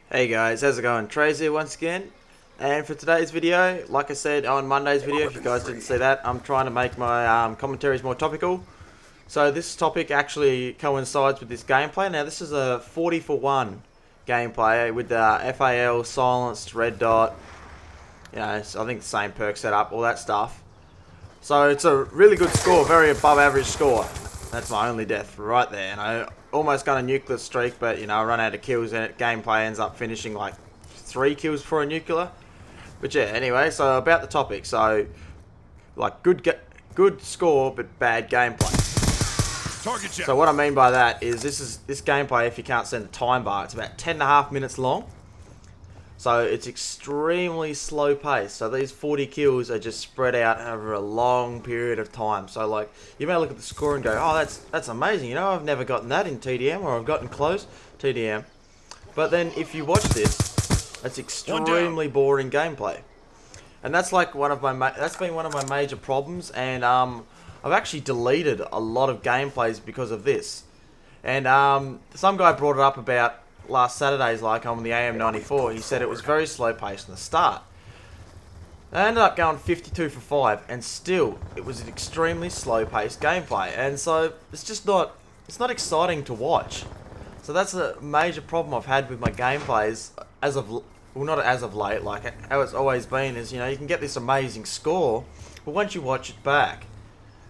Hey guys, how's it going? Trazer here once again, and for today's video, like I said on Monday's video, if you guys didn't see that, I'm trying to make my commentaries more topical. So this topic actually coincides with this gameplay. Now this is a 40 for 1 gameplay with the FAL, silenced, red dot, you know, I think the same perk setup, all that stuff. So it's a really good score, very above average score. That's my only death right there, and I almost got a nuclear streak, but you know, I run out of kills and gameplay ends up finishing like 3 kills for a nuclear. But yeah, anyway, so about the topic. So like good score but bad gameplay. Target check. So what I mean by that is this gameplay, if you can't send the time bar, it's about 10.5 minutes long. So it's extremely slow paced. So these 40 kills are just spread out over a long period of time. So like, you may look at the score and go, oh, that's amazing. You know, I've never gotten that in TDM, or I've gotten close TDM. But then if you watch this, it's extremely boring gameplay. And that's like that's been one of my major problems. And I've actually deleted a lot of gameplays because of this. And some guy brought it up about last Saturday's, like on the AM94, he said it was very slow paced in the start. I ended up going 52 for 5, and still it was an extremely slow paced gameplay, and so it's not exciting to watch. So that's a major problem I've had with my gameplays not as of late, like how it's always been, is, you know, you can get this amazing score, but once you watch it back,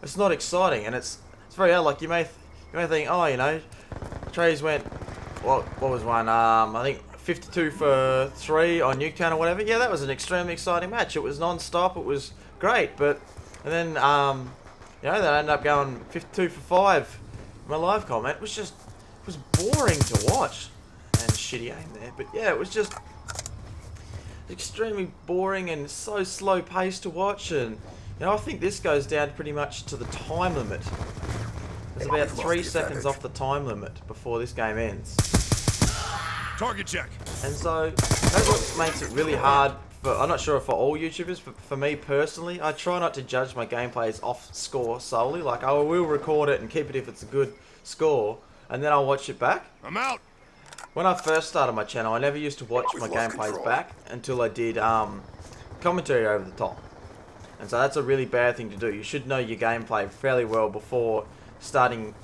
it's not exciting, and it's very odd. Like you may think, oh, you know, Trays went, what was one? I think 52 for 3 on Nuketown or whatever. Yeah, that was an extremely exciting match. It was non-stop. It was great. And then, you know, they ended up going 52 for 5. My live comment was boring to watch. And shitty aim there. But yeah, it was just extremely boring and so slow paced to watch. And, you know, I think this goes down pretty much to the time limit. There's about 3 seconds off the time limit before this game ends. Target check. And so that's what makes it really hard for, I'm not sure for all YouTubers, but for me personally, I try not to judge my gameplays off score solely. Like, I will record it and keep it if it's a good score, and then I'll watch it back. I'm out. When I first started my channel, I never used to watch my gameplays back until I did commentary over the top. And so that's a really bad thing to do. You should know your gameplay fairly well before starting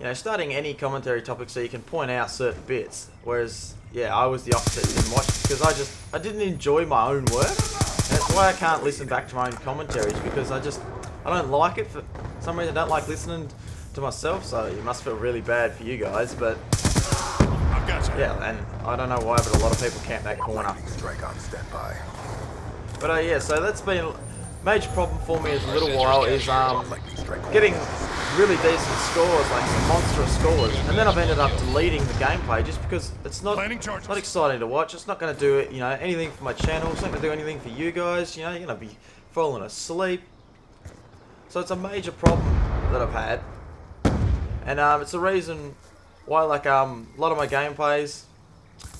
any commentary topic, so you can point out certain bits. Whereas, yeah, I was the opposite, didn't watch it because I didn't enjoy my own work. And that's why I can't listen back to my own commentaries, because I don't like it. For some reason, I don't like listening to myself, so it must feel really bad for you guys. But I've got you. yeah, and I don't know why, but a lot of people camp that corner. Strike on standby. But yeah, so that's been a major problem for me as a little while, is getting really decent scores, like some monstrous scores, and then I've ended up deleting the gameplay just because it's not exciting to watch. It's not going to do it, you know, anything for my channel. It's not going to do anything for you guys. You know, you're going to be falling asleep. So it's a major problem that I've had, and it's the reason why, like, a lot of my gameplays,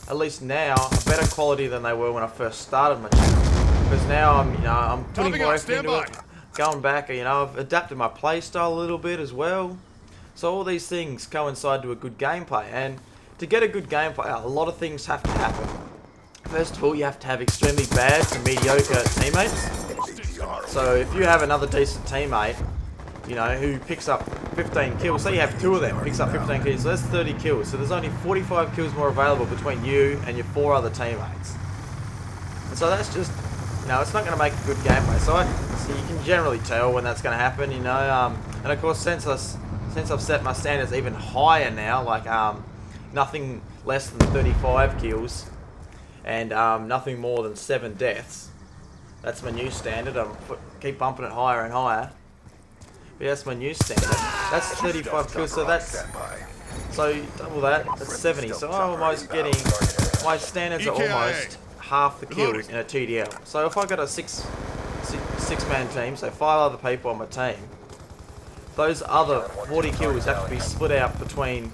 at least now, are better quality than they were when I first started my channel. Because now I'm putting more effort into it. Going back, you know, I've adapted my playstyle a little bit as well. So all these things coincide to a good gameplay. And to get a good gameplay, a lot of things have to happen. First of all, you have to have extremely bad to mediocre teammates. So if you have another decent teammate, you know, who picks up 15 kills, say you have 2 of them, picks up 15 kills, so that's 30 kills. So there's only 45 kills more available between you and your 4 other teammates. And so that's just, you know, it's not going to make a good gameplay. So you can generally tell when that's going to happen, you know. And of course, since I've set my standards even higher now, like nothing less than 35 kills and nothing more than 7 deaths. That's my new standard. Keep bumping it higher and higher. But that's my new standard. That's 35 kills. So double that. That's 70. So I'm almost getting, my standards are almost half the kills in a TDL. So if I got a six-man team, so 5 other people on my team, those other 40 kills have to be split out between,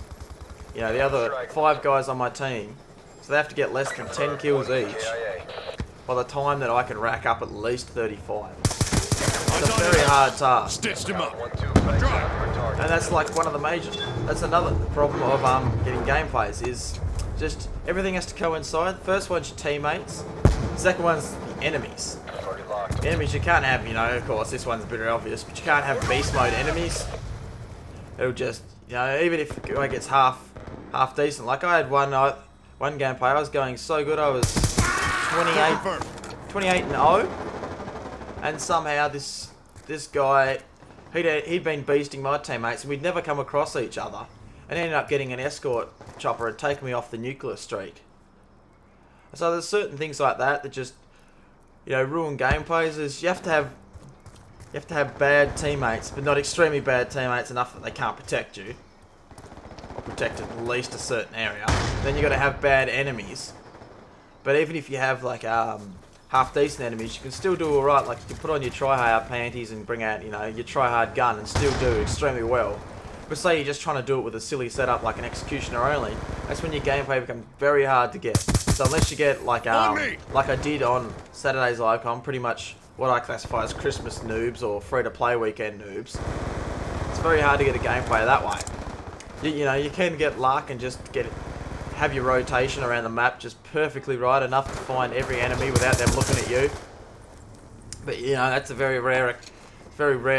you know, the other 5 guys on my team. So they have to get less than 10 kills each by the time that I can rack up at least 35. It's a very hard task. Stitched him up. And that's like that's another problem of getting gameplays, is Just everything has to coincide. First one's your teammates. Second one's the enemies. Enemies you can't have, you know, of course this one's a bit obvious, but you can't have beast mode enemies. It'll just, you know, even if it gets half decent. Like I had one gameplay, I was going so good, I was 28 and 0, and somehow this guy, he'd been beasting my teammates, and we'd never come across each other, and ended up getting an escort chopper and taking me off the nuclear streak. So there's certain things like that that just, you know, ruin gameplays. Is you have to have bad teammates, but not extremely bad teammates enough that they can't protect you, or protect at least a certain area. Then you got to have bad enemies. But even if you have like half decent enemies, you can still do alright. Like you can put on your try-hard panties and bring out, you know, your try-hard gun and still do extremely well. But say you're just trying to do it with a silly setup like an executioner only, that's when your gameplay becomes very hard to get. So unless you get like I did on Saturday's Icon, pretty much what I classify as Christmas noobs or free-to-play weekend noobs, it's very hard to get a gameplay that way. You know, you can get luck and just have your rotation around the map just perfectly right, enough to find every enemy without them looking at you. But you know, that's a very rare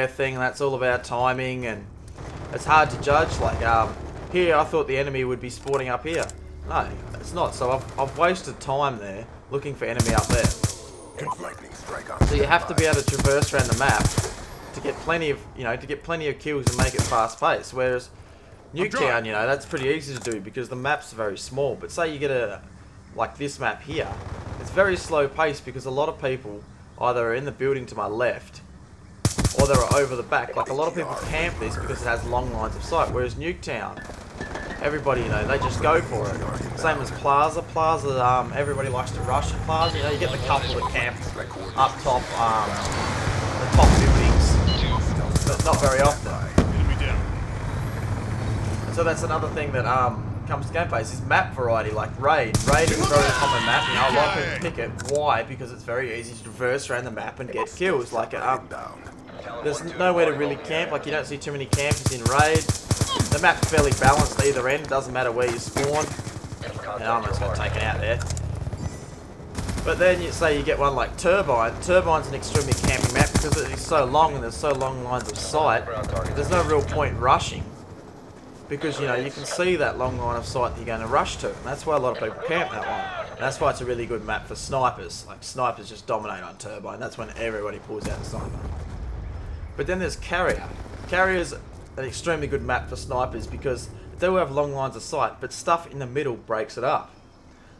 thing, and that's all about timing, and it's hard to judge. Like here, I thought the enemy would be spawning up here. No, it's not. So I've wasted time there looking for enemy up there. So you have to be able to traverse around the map to get plenty of, you know, kills and make it fast paced. Whereas Nuketown, you know, that's pretty easy to do because the map's very small. But say you get like this map here, it's very slow paced because a lot of people either are in the building to my left or they're over the back. Like a lot of people camp this because it has long lines of sight. Whereas Nuketown, everybody, you know, they just go for it. Same as Plaza. Plaza, everybody likes to rush at Plaza. You know, you get the couple that camp up top, the top buildings, but not very often. And so that's another thing that comes to gameplays is map variety, like Raid. Raid is a very common map. You know, a lot of people pick it. Why? Because it's very easy to traverse around the map and get kills. Like there's nowhere to really camp. Like you don't see too many campers in Raid. The map's fairly balanced either end, doesn't matter where you spawn. And I'm just going to take it out there. But then you say you get one like Turbine. Turbine's an extremely campy map because it is so long and there's so long lines of sight. There's no real point rushing. Because, you know, you can see that long line of sight that you're going to rush to. And that's why a lot of people camp that one. And that's why it's a really good map for snipers. Like, snipers just dominate on Turbine. That's when everybody pulls out a sniper. But then there's Carrier. Carrier's an extremely good map for snipers because they will have long lines of sight, but stuff in the middle breaks it up.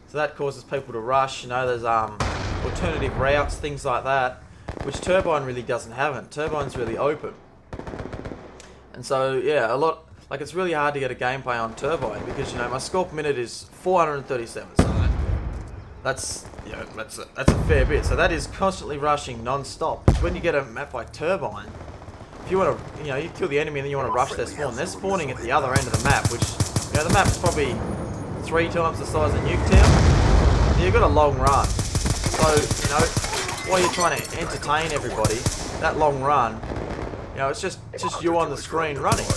So that causes people to rush. You know, there's alternative routes, things like that, which Turbine really doesn't have it. Turbine's really open. And so, yeah, like it's really hard to get a gameplay on Turbine because, you know, my score per minute is 437, so that's, you know, that's a fair bit. So that is constantly rushing non-stop. When you get a map like Turbine, if you want to, you know, you kill the enemy and then you want to rush their spawn, they're spawning at the other end of the map, which, you know, the map's probably 3 times the size of Nuketown. So you've got a long run. So, you know, while you're trying to entertain everybody, that long run, you know, it's just you on the screen running.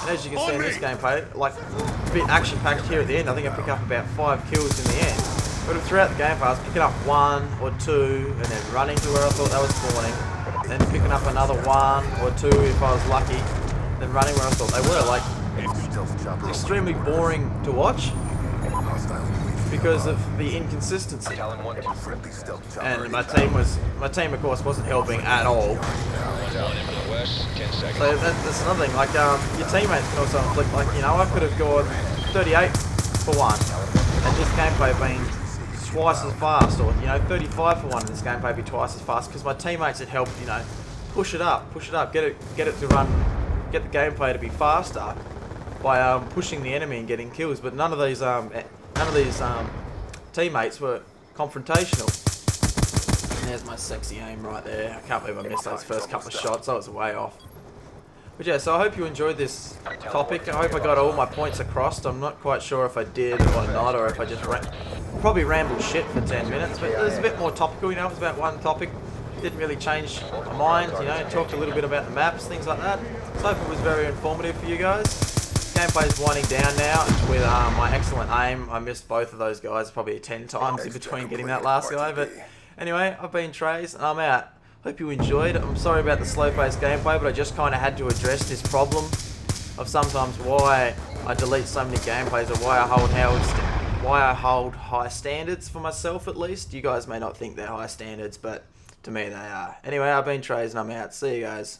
And as you can see in this gameplay, like, a bit action-packed here at the end. I think I pick up about 5 kills in the end. But throughout the gameplay, I was picking up 1 or 2, and then running to where I thought they were spawning. Then picking up another 1 or 2 if I was lucky. Then running where I thought they were. Like, it's extremely boring to watch because of the inconsistency. And my team of course wasn't helping at all. So that's another thing, like your teammates can also inflict, like, you know, I could have gone 38 for 1 and this gameplay being twice as fast, or, you know, 35 for 1 and this gameplay be twice as fast because my teammates had helped, you know, push it up, get it to run, get the gameplay to be faster by pushing the enemy and getting kills. But none of these teammates were confrontational. And there's my sexy aim right there. I can't believe I missed those first couple of shots. I was way off. But yeah, so I hope you enjoyed this topic. I hope I got all my points across. I'm not quite sure if I did or not, or if I just probably rambled shit for 10 minutes. But it was a bit more topical, you know. It was about one topic. Didn't really change my mind, you know. Talked a little bit about the maps, things like that. So I hope it was very informative for you guys. Gameplay's winding down now with my excellent aim. I missed both of those guys probably 10 times in between getting that last guy. But anyway, I've been Trace and I'm out. Hope you enjoyed. I'm sorry about the slow-paced gameplay, but I just kind of had to address this problem of sometimes why I delete so many gameplays, or why I hold high standards for myself at least. You guys may not think they're high standards, but to me they are. Anyway, I've been Trace and I'm out. See you guys.